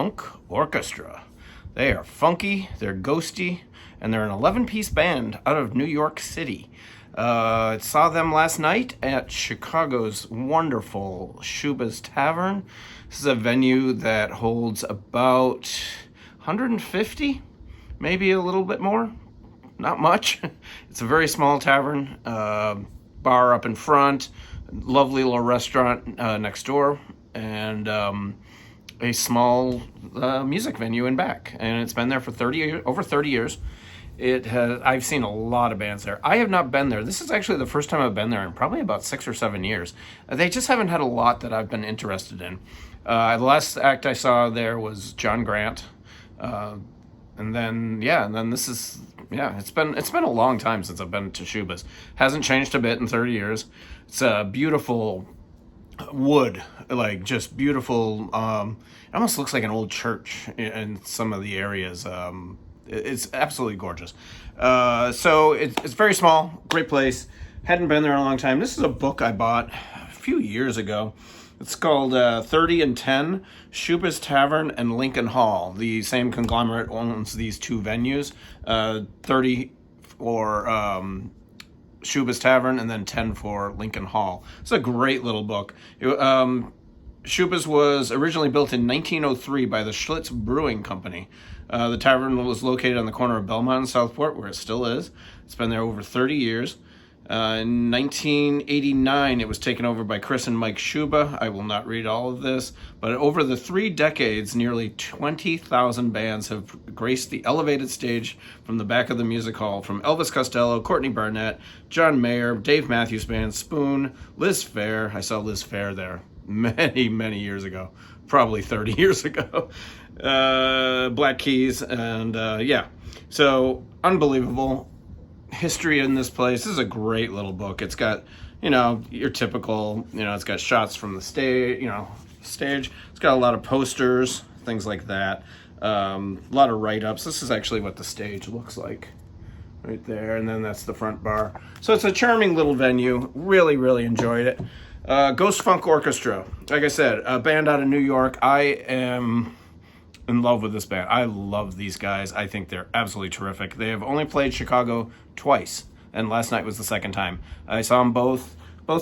Funk Orchestra. They are funky, they're ghosty, and they're an 11-piece band out of New York City. Saw them last night at Chicago's wonderful Schubas Tavern. This is a venue that holds about 150, maybe a little bit more. Not much. It's a very small tavern, bar up in front, lovely little restaurant next door, and a small music venue in back. And it's been there for over 30 years. I've seen a lot of bands there. I have not been there. This is actually the first time I've been there in probably about 6 or 7 years. They just haven't had a lot that I've been interested in. The last act I saw there was John Grant. And then this is, it's been a long time since I've been to Schubas. Hasn't changed a bit in 30 years. It's a beautiful wood, like just beautiful. It almost looks like an old church in some of the areas. It's absolutely gorgeous. So it's very small, great place. Hadn't been there in a long time. This is a book I bought a few years ago. It's called 30 and 10, Schubas Tavern and Lincoln Hall. The same conglomerate owns these two venues, 30 for Schubas Tavern and then 10 for Lincoln Hall. It's a great little book. Schubas was originally built in 1903 by the Schlitz Brewing Company. The tavern was located on the corner of Belmont and Southport, where it still is. It's been there over 30 years. In 1989, it was taken over by Chris and Mike Schuba. I will not read all of this, but over the 3 decades, nearly 20,000 bands have graced the elevated stage from the back of the music hall, from Elvis Costello, Courtney Barnett, John Mayer, Dave Matthews Band, Spoon, Liz Phair. I saw Liz Phair there many years ago, probably 30 years ago. Black Keys, and so unbelievable history in this place. This is a great little book. It's got, your typical, it's got shots from the stage. It's got a lot of posters, things like that. A lot of write-ups. This is actually what the stage looks like right there, and then that's the front bar. So it's a charming little venue. Really enjoyed it. Ghost Funk Orchestra. Like I said, a band out of New York. I am in love with this band. I love these guys. I think they're absolutely terrific. They have only played Chicago twice, and last night was the second time. I saw them both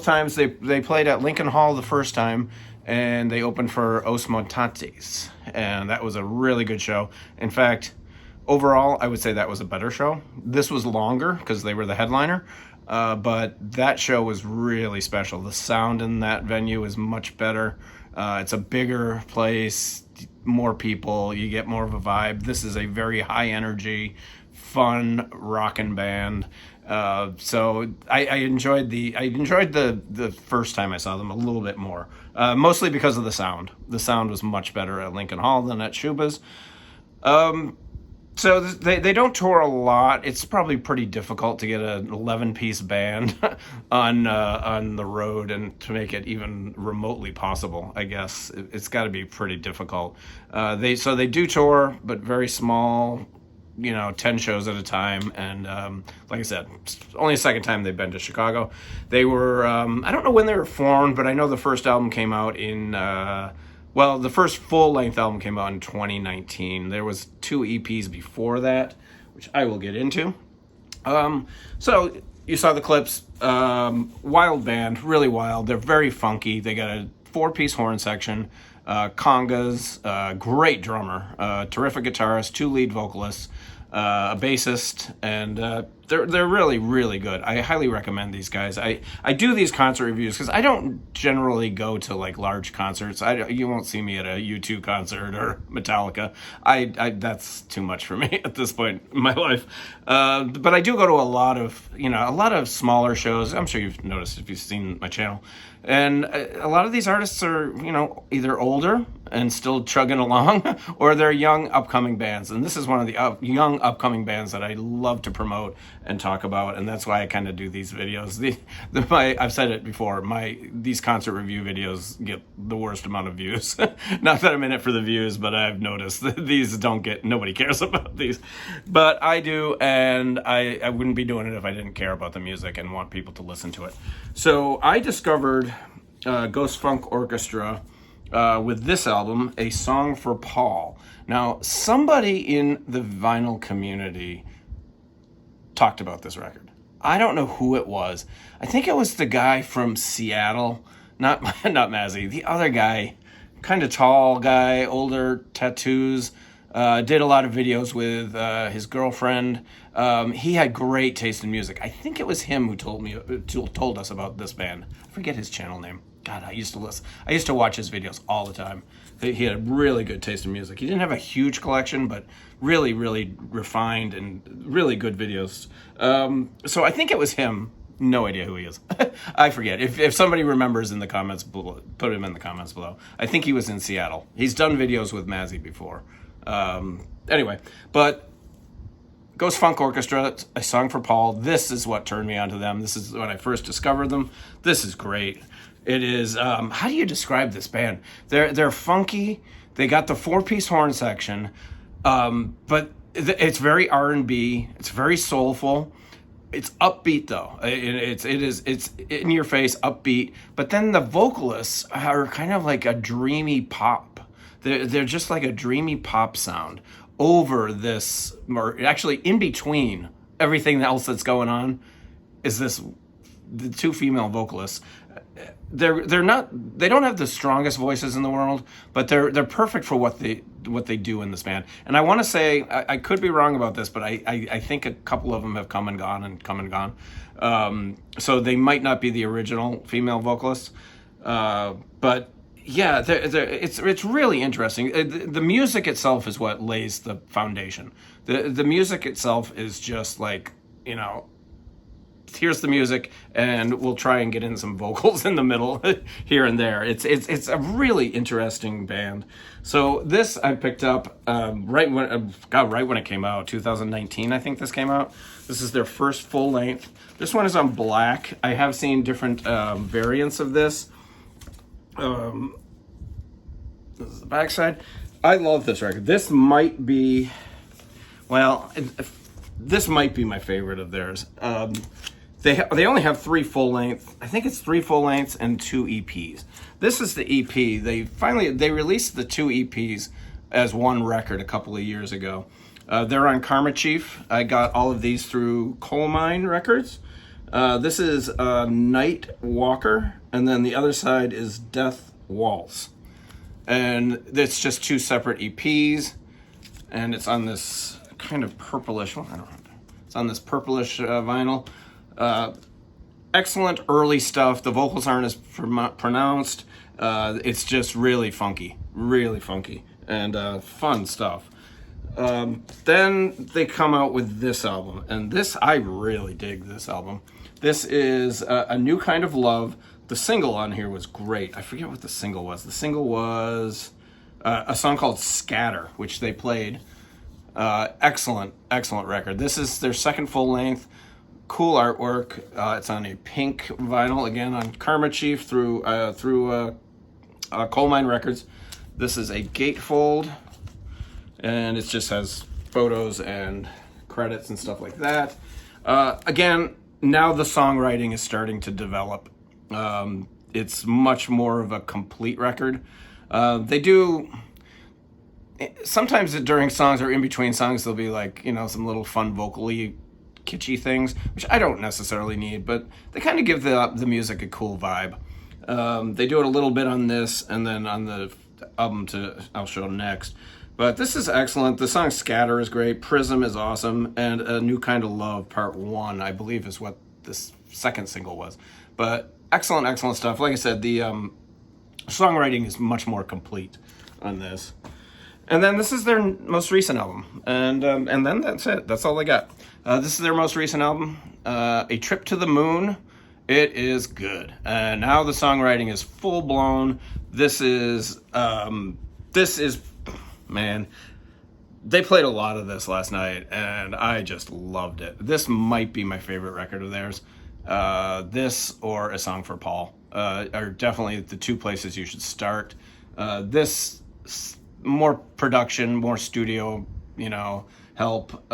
times. They played at Lincoln Hall the first time, and they opened for Os Montantes, and that was a really good show. In fact, overall, I would say that was a better show. This was longer because they were the headliner, but that show was really special. The sound in that venue is much better. It's a bigger place, more people, you get more of a vibe. This is a very high energy, fun rockin' band. So I enjoyed the first time I saw them a little bit more, mostly because of the sound. The sound was much better at Lincoln Hall than at Schubas. So they don't tour a lot. It's probably pretty difficult to get an 11-piece band on the road and to make it even remotely possible. I guess it's got to be pretty difficult. They do tour, but very small. 10 shows at a time. And like I said, it's only the second time they've been to Chicago. They were I don't know when they were formed, but I know the first album came out in. The first full-length album came out in 2019. There was 2 EPs before that, which I will get into. So you saw the clips. Wild band, really wild. They're very funky. They got a 4-piece horn section, congas, great drummer, terrific guitarist, 2 lead vocalists, a bassist, and they're really good. I highly recommend these guys. I do these concert reviews because I don't generally go to like large concerts. You won't see me at a U2 concert or Metallica. I that's too much for me at this point in my life. But I do go to a lot of smaller shows. I'm sure you've noticed if you've seen my channel. And a lot of these artists are, either older and still chugging along, or they're young upcoming bands. And this is one of the young upcoming bands that I love to promote and talk about, and that's why I kind of do these videos. I've said it before, these concert review videos get the worst amount of views. Not that I'm in it for the views, but I've noticed that these nobody cares about these. But I do, and I wouldn't be doing it if I didn't care about the music and want people to listen to it. So I discovered Ghost Funk Orchestra with this album, A Song for Paul. Now, somebody in the vinyl community talked about this record. I don't know who it was. I think it was the guy from Seattle, not Mazzy, the other guy, kind of tall guy, older, tattoos, did a lot of videos with his girlfriend. He had great taste in music. I think it was him who told us about this band. I forget his channel name. God, I used to listen. I used to watch his videos all the time. He had a really good taste in music. He didn't have a huge collection, but really, really refined and really good videos. So I think it was him. No idea who he is. I forget. If somebody remembers in the comments below, put him in the comments below. I think he was in Seattle. He's done videos with Mazzy before. Anyway, but Ghost Funk Orchestra, A Song for Paul. This is what turned me onto them. This is when I first discovered them. This is great. It is, how do you describe this band? They're funky. They got the 4-piece horn section, but it's very R&B. It's very soulful. It's upbeat though. It's in your face, upbeat. But then the vocalists are kind of like a dreamy pop. They're just like a dreamy pop sound over this, or actually in between everything else that's going on, is the two female vocalists. They don't have the strongest voices in the world, but they're perfect for what they do in this band. And I want to say, I could be wrong about this, but I think a couple of them have come and gone. So they might not be the original female vocalists, but yeah, it's really interesting. The music itself is what lays the foundation. The music itself is just like, here's the music, and we'll try and get in some vocals in the middle here and there. It's a really interesting band. So this I picked up right when it came out, 2019. I think this came out. This is their first full length. This one is on black. I have seen different variants of this. This is the backside. I love this record. This might be, this might be my favorite of theirs. They only have 3 full length. I think it's 3 full lengths and 2 EPs. This is the EP. They released the 2 EPs as one record a couple of years ago. They're on Karma Chief. I got all of these through Coal Mine Records. This is Night Walker, and then the other side is Death Waltz. And it's just 2 separate EPs, and it's on this kind of purplish, it's on this purplish vinyl. Excellent early stuff. The vocals aren't as pronounced. It's just really funky, and fun stuff. Then they come out with this album, and I really dig this album. This is A New Kind of Love. The single on here was great. I forget what the single was. The single was a song called Scatter, which they played. Excellent record. This is their second full length. Cool artwork. It's on a pink vinyl, again on Karma Chief through Coal Mine Records. This is a gatefold, and it just has photos and credits and stuff like that. Again, now the songwriting is starting to develop. It's much more of a complete record. They do sometimes during songs or in between songs, there'll be like, some little fun vocally kitschy things, which I don't necessarily need, but they kind of give the music a cool vibe. They do it a little bit on this, and then on the album I'll show next. But this is excellent. The song Scatter is great. Prism is awesome. And A New Kind of Love, Part 1, I believe is what this second single was. But excellent stuff. Like I said, the songwriting is much more complete on this. And then this is their most recent album. And then that's it. That's all they got. This is their most recent album, A Trip to the Moon. It is good. Now the songwriting is full blown. This is, man, they played a lot of this last night, and I just loved it. This might be my favorite record of theirs. This or A Song for Paul are definitely the two places you should start. This, more production, more studio, help,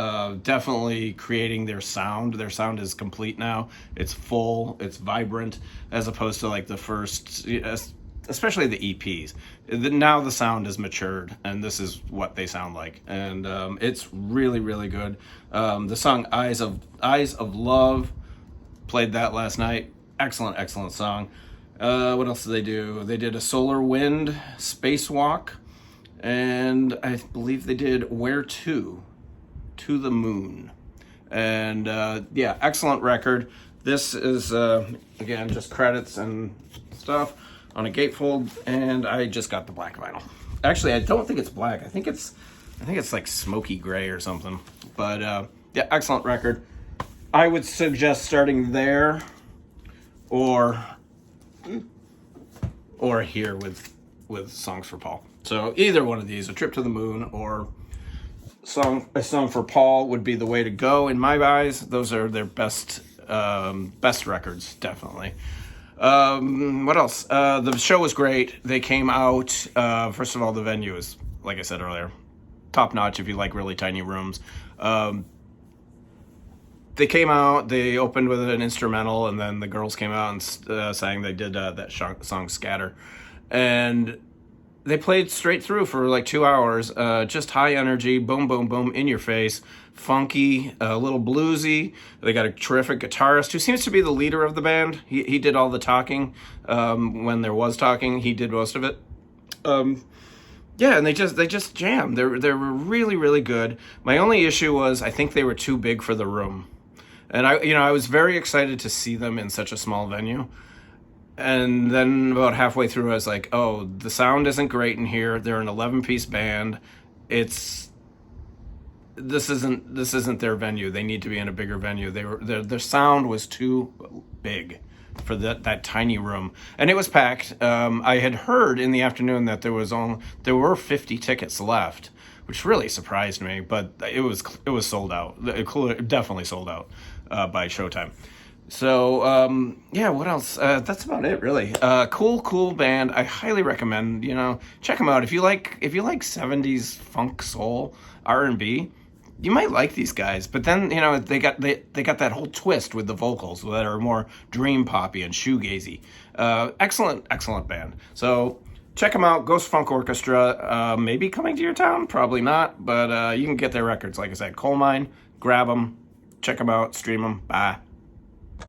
definitely creating their sound. Their sound is complete now. It's full, it's vibrant, as opposed to like the first especially the EPs. Now the sound is matured, and this is what they sound like, and it's really, really good. The song "Eyes of Love," played that last night. Excellent, excellent song. What else did they do? They did a Solar Wind Spacewalk, and I believe they did "Where To the Moon," and yeah, excellent record. This is again just credits and stuff on a gatefold, and I just got the black vinyl. Actually, I don't think it's black. I think it's like smoky gray or something. But yeah, excellent record. I would suggest starting there, or here with Songs for Paul. So either one of these, A Trip to the Moon or A Song for Paul, would be the way to go in my eyes. Those are their best records, definitely. What else? The show was great. They came out. First of all, the venue is, like I said earlier, top notch if you like really tiny rooms. They came out, they opened with an instrumental, and then the girls came out and sang. They did that song Scatter. And they played straight through for like 2 hours. Just high energy, boom, boom, boom, in your face. Funky, a little bluesy. They got a terrific guitarist who seems to be the leader of the band. He did all the talking. When there was talking, he did most of it. Yeah, and they just jammed. They were really, really good. My only issue was I think they were too big for the room. And I was very excited to see them in such a small venue. And then about halfway through, I was like, oh, the sound isn't great in here. They're an 11-piece band. This isn't their venue. They need to be in a bigger venue. Their sound was too big for that tiny room, and it was packed. I had heard in the afternoon that there were 50 tickets left, which really surprised me. But it was sold out. It definitely sold out by showtime. So yeah, what else? That's about it, really. Cool band. I highly recommend. Check them out if you like 70s funk, soul, R&B. You might like these guys, but then they got that whole twist with the vocals that are more dream poppy and shoegazy. Excellent band. So check them out. Ghost Funk Orchestra. Maybe coming to your town, probably not, but you can get their records. Like I said, Coal Mine. Grab them, check them out, stream them. Bye.